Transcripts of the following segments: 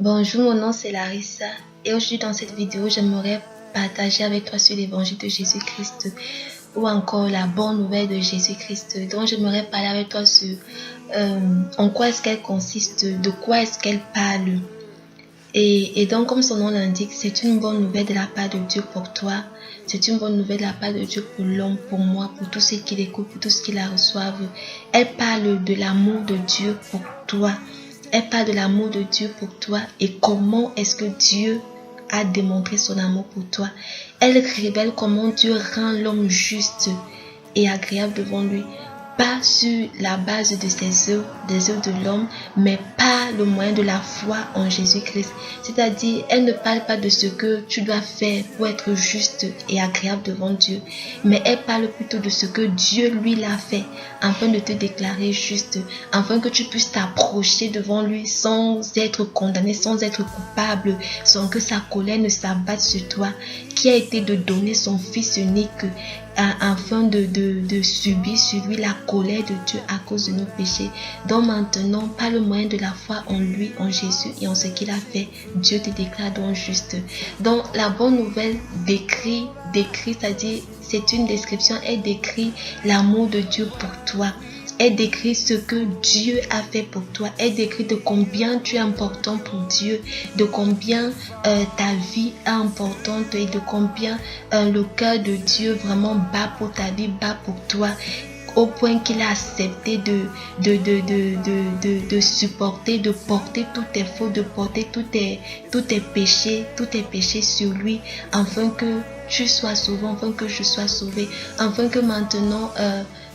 Bonjour, mon nom c'est Larissa et aujourd'hui dans cette vidéo, j'aimerais partager avec toi sur l'évangile de Jésus-Christ ou encore la bonne nouvelle de Jésus-Christ. Donc j'aimerais parler avec toi sur en quoi est-ce qu'elle consiste, de quoi est-ce qu'elle parle. Et donc comme son nom l'indique, c'est une bonne nouvelle de la part de Dieu pour toi. C'est une bonne nouvelle de la part de Dieu pour l'homme, pour moi, pour tous ceux qui l'écoutent, pour tous ceux qui la reçoivent. Elle parle de l'amour de Dieu pour toi. Elle parle de l'amour de Dieu pour toi et comment est-ce que Dieu a démontré son amour pour toi. Elle révèle comment Dieu rend l'homme juste et agréable devant lui. Pas sur la base de ses œuvres, des œuvres de l'homme, mais par le moyen de la foi en Jésus-Christ. C'est-à-dire, elle ne parle pas de ce que tu dois faire pour être juste et agréable devant Dieu, mais elle parle plutôt de ce que Dieu lui l'a fait, afin de te déclarer juste, afin que tu puisses t'approcher devant lui sans être condamné, sans être coupable, sans que sa colère ne s'abatte sur toi, qui a été de donner son Fils unique afin de subir sur lui la colère de Dieu à cause de nos péchés. Donc maintenant, par le moyen de la foi en lui, en Jésus et en ce qu'il a fait, Dieu te déclare donc juste. Donc la bonne nouvelle décrit, c'est-à-dire c'est une description, elle décrit l'amour de Dieu pour toi. Elle décrit ce que Dieu a fait pour toi. Elle décrit de combien tu es important pour Dieu, de combien ta vie est importante et de combien le cœur de Dieu vraiment bat pour ta vie, bat pour toi, au point qu'il a accepté de supporter, de porter tous tes fautes, de porter tous tes péchés sur lui, afin que tu sois sauvé, afin que je sois sauvé, afin que maintenant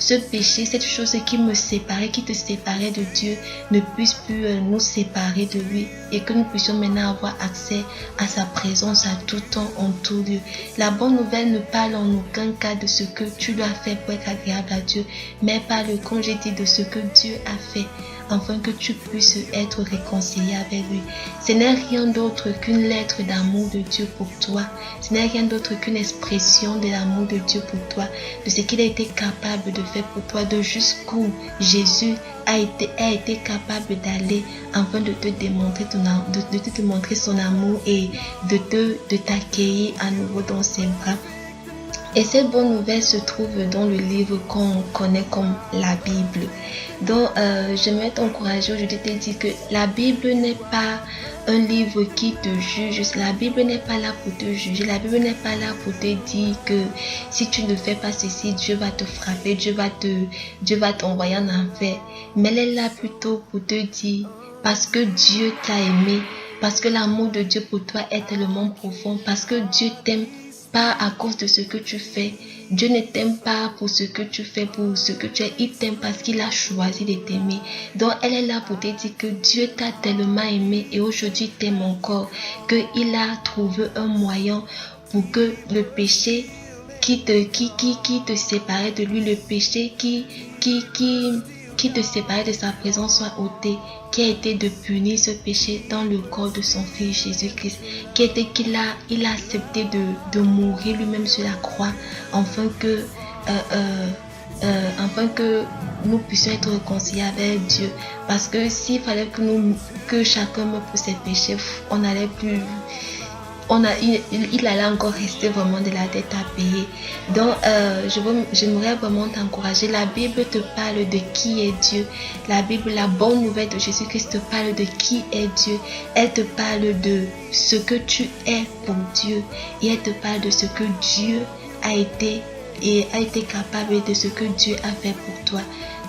ce péché, cette chose qui me séparait, qui te séparait de Dieu, ne puisse plus nous séparer de lui et que nous puissions maintenant avoir accès à sa présence à tout temps, en tout lieu. La bonne nouvelle ne parle en aucun cas de ce que tu dois faire pour être agréable à Dieu, mais parle, comme j'ai dit, de ce que Dieu a fait, afin que tu puisses être réconcilié avec lui. Ce n'est rien d'autre qu'une lettre d'amour de Dieu pour toi. Ce n'est rien d'autre qu'une expression de l'amour de Dieu pour toi, de ce qu'il a été capable de faire pour toi, de jusqu'où Jésus a été capable d'aller afin de te démontrer de te démontrer son amour et de t'accueillir à nouveau dans ses bras. Et cette bonne nouvelle se trouve dans le livre qu'on connaît comme la Bible. Donc, j'aimerais t'encourager aujourd'hui, te dire que la Bible n'est pas un livre qui te juge. La Bible n'est pas là pour te juger. La Bible n'est pas là pour te dire que si tu ne fais pas ceci, Dieu va te frapper, Dieu va t'envoyer en enfer. Mais elle est là plutôt pour te dire, parce que Dieu t'a aimé, parce que l'amour de Dieu pour toi est tellement profond, parce que Dieu t'aime pas à cause de ce que tu fais. Dieu ne t'aime pas pour ce que tu fais, pour ce que tu es. Il t'aime parce qu'il a choisi de t'aimer. Donc elle est là pour te dire que Dieu t'a tellement aimé et aujourd'hui t'aime encore, qu'il a trouvé un moyen pour que le péché qui te séparait de lui, le péché qui te séparait de sa présence soit ôté, qui a été de punir ce péché dans le corps de son Fils Jésus-Christ, qui a été qu'il a accepté de mourir lui-même sur la croix, afin que nous puissions être réconciliés avec Dieu. Parce que s'il fallait que chacun meure pour ses péchés, on n'allait plus... il allait encore rester vraiment de la dette à payer. Donc j'aimerais vraiment t'encourager. La Bible te parle de qui est Dieu. La Bible, la bonne nouvelle de Jésus-Christ te parle de qui est Dieu. Elle te parle de ce que tu es pour Dieu, et elle te parle de ce que Dieu a été capable, de ce que Dieu a fait pour toi.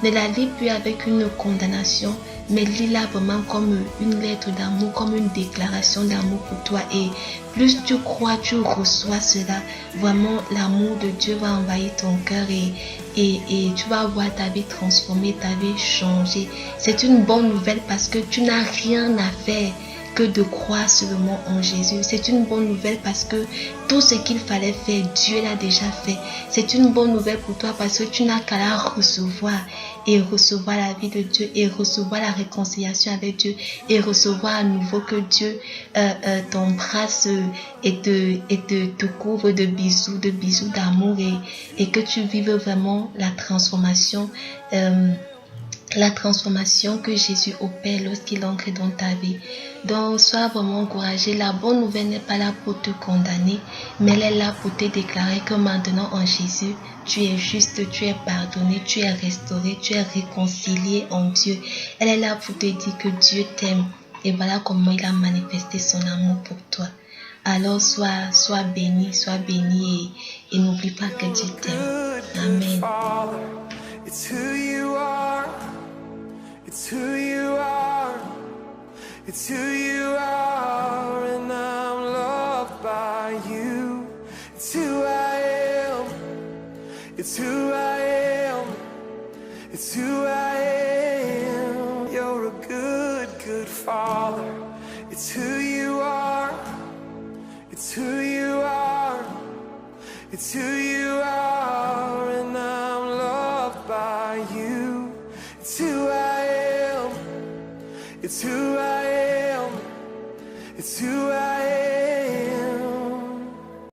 Ne la lis plus avec une condamnation, mais lis-la vraiment comme une lettre d'amour, comme une déclaration d'amour pour toi. Et plus tu crois, tu reçois cela, vraiment l'amour de Dieu va envahir ton cœur et tu vas voir ta vie transformée, ta vie changer. C'est une bonne nouvelle parce que tu n'as rien à faire que de croire seulement en Jésus. C'est une bonne nouvelle parce que tout ce qu'il fallait faire, Dieu l'a déjà fait. C'est une bonne nouvelle pour toi parce que tu n'as qu'à la recevoir et recevoir la vie de Dieu et recevoir la réconciliation avec Dieu et recevoir à nouveau que Dieu t'embrasse et te couvre de bisous d'amour et que tu vives vraiment la transformation la transformation que Jésus opère lorsqu'il entre dans ta vie. Donc, sois vraiment encouragé. La bonne nouvelle n'est pas là pour te condamner, mais elle est là pour te déclarer que maintenant en Jésus, tu es juste, tu es pardonné, tu es restauré, tu es réconcilié en Dieu. Elle est là pour te dire que Dieu t'aime. Et voilà comment il a manifesté son amour pour toi. Alors, sois béni et n'oublie pas que Dieu t'aime. Amen. It's who you are. It's who you are. It's who you are, and I'm loved by you. It's who I am. It's who I am. It's who I am. You're a good, good Father. It's who you are. It's who you are. It's who you are, and I'm loved by you. It's who I am. It's who I am. It's who I am.